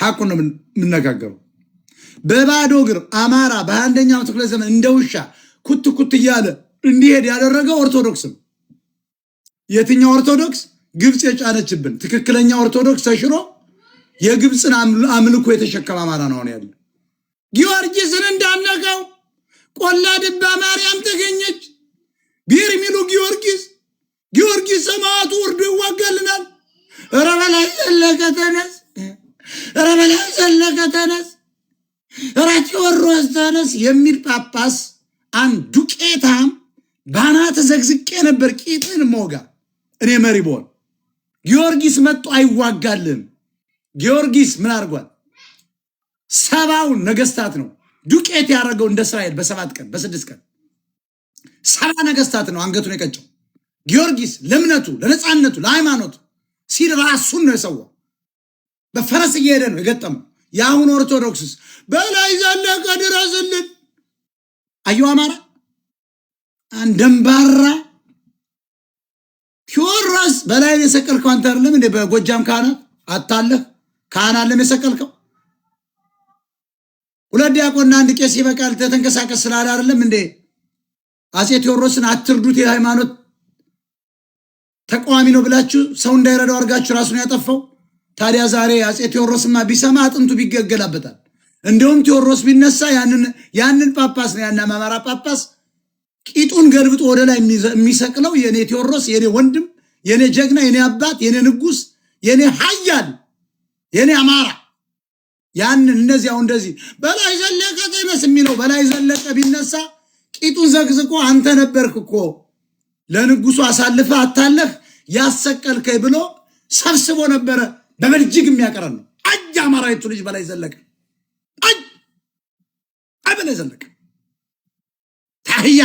ሐቁን ነው የምንነጋገረው። በባዶ እግር አማራ በ21ኛው ክፍለ ዘመን እንደ ውሻ ኩት ኩት እያለ እንዲሄድ ያደረገው ኦርቶዶክስ ነው። የትኛው ኦርቶዶክስ? ግብፅ የጫነችብን ትክክለኛ ኦርቶዶክስ ተሽሮ የግብፅን አምልኮ የተሸከመ አማራ ነው ያለ። ጊዮርጊስን እንዳነቀው ቆላ ድባ ማርያም ተገኘች። ቢር ሚሉ ጊዮርጊስ ሰማዕቱ ወርዶ ይዋጋልናል። ኧረ በላይ ዘለቀ ተነስ፣ ኧረ በላይ ዘለቀ ተነስ፣ ኧረ ቴዎድሮስ ተነስ የሚል ጳጳስ አንዱ ቄታም ባናተ ዘግዝቄ ነበር ቂጥን ሞጋ እኔ መሪ ቦል ጊዮርጊስ መጥቶ አይዋጋልን። ጊዮርጊስ ምን አድርጓል? ሰባውን ነገስታት ነው ዱቄት ያደረገው እንደ እስራኤል በ7 ቀን በ6 ቀን 70 ነገስታት ነው አንገቱን የቀጨው። ጊዮርጊስ ለእምነቱ ለነፃነቱ ለሃይማኖቱ ሲል ራሱን ነው የሰዋው። በፈረስ እየሄደ ነው የገጠመው። የአሁኑ ኦርቶዶክስስ በላይ ዘለቀ ድረስልን። አዩ አማራ አንደምባራ ቴዎድሮስ በላይ የሰቀልከው አንተ አይደለም እንዴ? በጎጃም ካህናት አታለህ ካህናት ለመሰቀልከው 2 ዲያቆንና 1 ቄስ ይበቃል ተንቀሳቀስ ስላለ አይደለም እንዴ? አፄ ቴዎድሮስን አትርዱት የሃይማኖት ተቃዋሚ ነው ብላችሁ ሰው እንዳይረዳው አድርጋችሁ ራሱን ያጠፋው። ታዲያ ዛሬ አፄ ቴዎድሮስማ ቢሰማ አጥንቱ ቢገገላበታል። እንደውም ቴዎድሮስ ቢነሳ ያንን ጳጳስ ነው ያንን አማራ ጳጳስ ቂጡን ገልብጦ ወደ ላይ የሚሰቅለው የኔ ቴዎድሮስ የኔ ወንድም የኔ ጀግና የኔ አባት የኔ ንጉስ የኔ ኃያል የኔ አማራ ያንን እነዚያው እንደዚህ በላይ ዘለቀ ተነስ የሚለው በላይ ዘለቀ ቢነሳ ቂጡን ዘግዝቆ አንተ ነበርክ እኮ ለንጉሱ አሳልፈ አታለህ ያሰቀልከኝ ብሎ ሰብስቦ ነበረ በበልጅግ የሚያቀረን ነው። አጅ አማራይቱ ልጅ በላይ ዘለቀ በላይ ዘለቀ ታህያ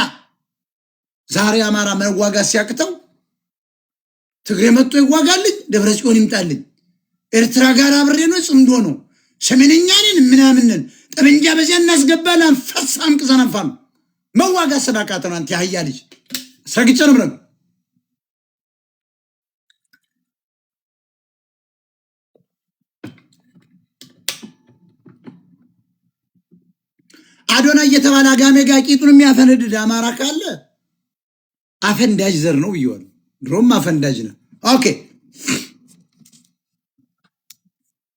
ዛሬ አማራ መዋጋት ሲያቅተው ትግሬ መጥቶ ይዋጋልኝ፣ ደብረ ጽዮን ይምጣልኝ፣ ኤርትራ ጋር አብሬ ነው ጽምዶ ነው ሰሜንኛንን ምናምንን ጠበንጃ በዚያ እናስገባለን ፈሳም ቅዘናፋም መዋጋት ሰዳቃተን አንተ ያህያ ልጅ ሰግጨን ብለን አዶና እየተባለ አጋሜ ጋር ቂጡን የሚያፈነድድ አማራ ካለ አፈንዳጅ ዘር ነው ይወል ድሮም አፈንዳጅ ነው። ኦኬ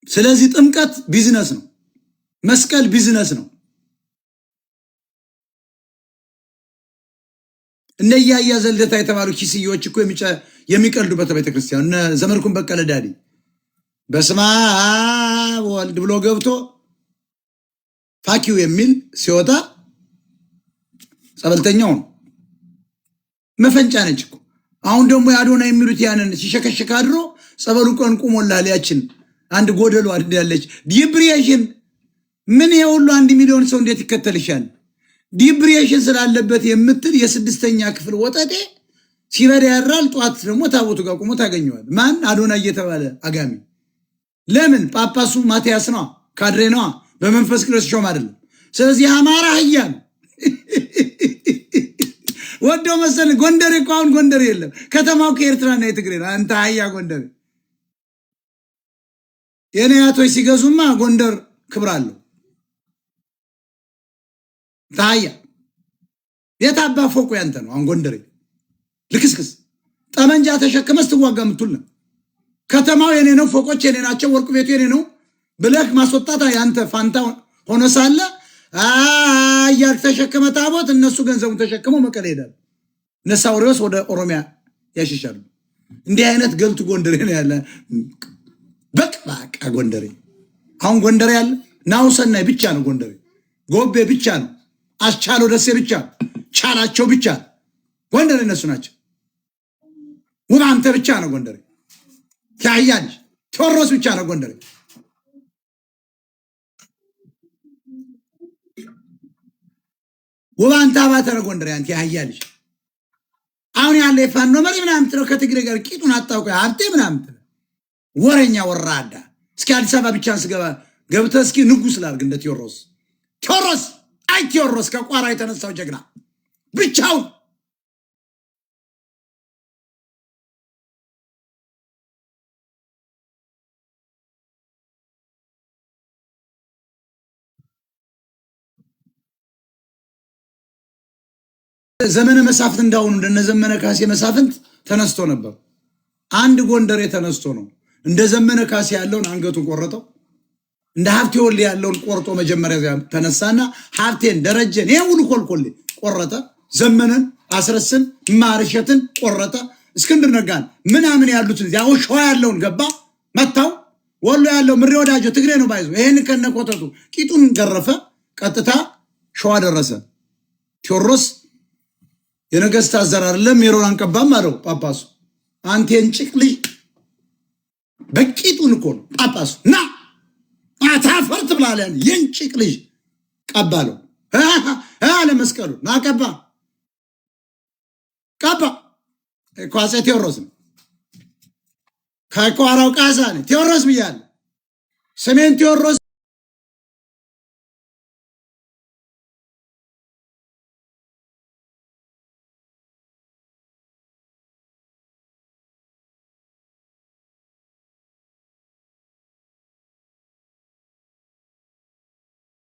ስለዚህ ጥምቀት ቢዝነስ ነው፣ መስቀል ቢዝነስ ነው። እነ ያያ ዘልደታ የተባሉ ኪስዮች እኮ የሚቀልዱበት ቤተክርስቲያን እነ ዘመርኩን በቀለ ዳዲ በስመ አብ ወልድ ብሎ ገብቶ ፋኪው የሚል ሲወጣ ጸበልተኛው ነው መፈንጫ ነች እኮ። አሁን ደግሞ ያዶና የሚሉት ያንን ሲሸከሽካ አድሮ ጸበሉ ቀን ቆሞላል። ያችን አንድ ጎደሎ አይደል ያለች ዲፕሬሽን ምን የሁሉ 1 ሚሊዮን ሰው እንዴት ይከተልሻል? ዲፕሬሽን ስላለበት የምትል የ6ኛ ክፍል ወጠጤ ሲበዳ ያራል። ጧት ደግሞ ታቦቱ ጋር ቆሞ ታገኘዋል። ማን? አዶና እየተባለ አጋሚ። ለምን? ጳጳሱ ማቲያስ ነው፣ ካድሬ ነው፣ በመንፈስ ቅዱስ ሾም አይደለም። ስለዚህ አማራ ህያን ወዶ መሰል ጎንደር እኮ አሁን ጎንደር የለም። ከተማው ከኤርትራና የትግሬ ነው። አንተ አህያ ጎንደር የኔ አያቶች ሲገዙማ ጎንደር ክብር አለው። ታያ የታባ ፎቁ ያንተ ነው። አሁን ጎንደር ልክስክስ ጠመንጃ ተሸክመስ ትዋጋ ምትል ነው። ከተማው የኔ ነው፣ ፎቆች የኔ ናቸው፣ ወርቁ ቤቱ የኔ ነው ብለህ ማስወጣት ያንተ ፋንታ ሆኖ ሳለ አያክ ተሸክመ ታቦት እነሱ ገንዘቡን ተሸክመው መቀሌ ሄዳል። ነሳውሪዎስ ወደ ኦሮሚያ ያሽሻሉ። እንዲህ አይነት ገልቱ ጎንደሬ ነው ያለ። በቃ ጎንደሬ አሁን ጎንደሬ ያለ ናውሰናይ ብቻ ነው ጎንደሬ፣ ጎቤ ብቻ ነው፣ አስቻለው ደሴ ብቻ፣ ቻላቸው ብቻ ጎንደሬ እነሱ ናቸው። ውባንተ ብቻ ነው ጎንደሬ፣ ያያጅ ቴዎድሮስ ብቻ ነው ጎንደሬ። ውባንታ ባተረ ጎንደሬ አንተ ያያጅ አሁን ያለ የፋኖ መሪ ምናምን ትለው ከትግሬ ጋር ቂጡን አጣውቀ ሀብቴ ምናምን ወረኛ ወራዳ። እስኪ አዲስ አበባ ብቻ ስገባ ገብተህ እስኪ ንጉስ ላድርግ እንደ ቴዎድሮስ አይ ቴዎድሮስ ከቋራ የተነሳው ጀግና ብቻውን ዘመነ መሳፍንት እንዳሁኑ እንደነ ዘመነ ካሴ መሳፍንት ተነስቶ ነበር። አንድ ጎንደሬ ተነስቶ ነው እንደ ዘመነ ካሴ ያለውን አንገቱን ቆረጠው። እንደ ሀብቴ ወልዴ ያለውን ቆርጦ መጀመሪያ ተነሳና ሀብቴን ደረጀን ሁሉ ኮልኮሌ ቆረጠ። ዘመነን አስረስን ማርሸትን ቆረጠ። እስክንድር ነጋን ምናምን ያሉትን ያው ሸዋ ያለውን ገባ መታው። ወሎ ያለው ምሬ ወዳጆ ትግሬ ነው ባይዞ ይሄን ከነቆጠቱ ቂጡን ገረፈ። ቀጥታ ሸዋ ደረሰ። ቴዎድሮስ የነገስታት ዘር አይደለም ሜሮን አንቀባም አለው ጳጳሱ። አንቴን ጭቅልይ በቂጡን እኮ ነው ጳጳሱ ና አታፈርት ብላለን የንጭቅ ልጅ ቀባለው አለ መስቀሉ ና ቀባ ኳሴ ቴዎድሮስ ነው ከቋራው ቃዛ ነው ቴዎድሮስ ብያለሁ። ሰሜን ቴዎድሮስ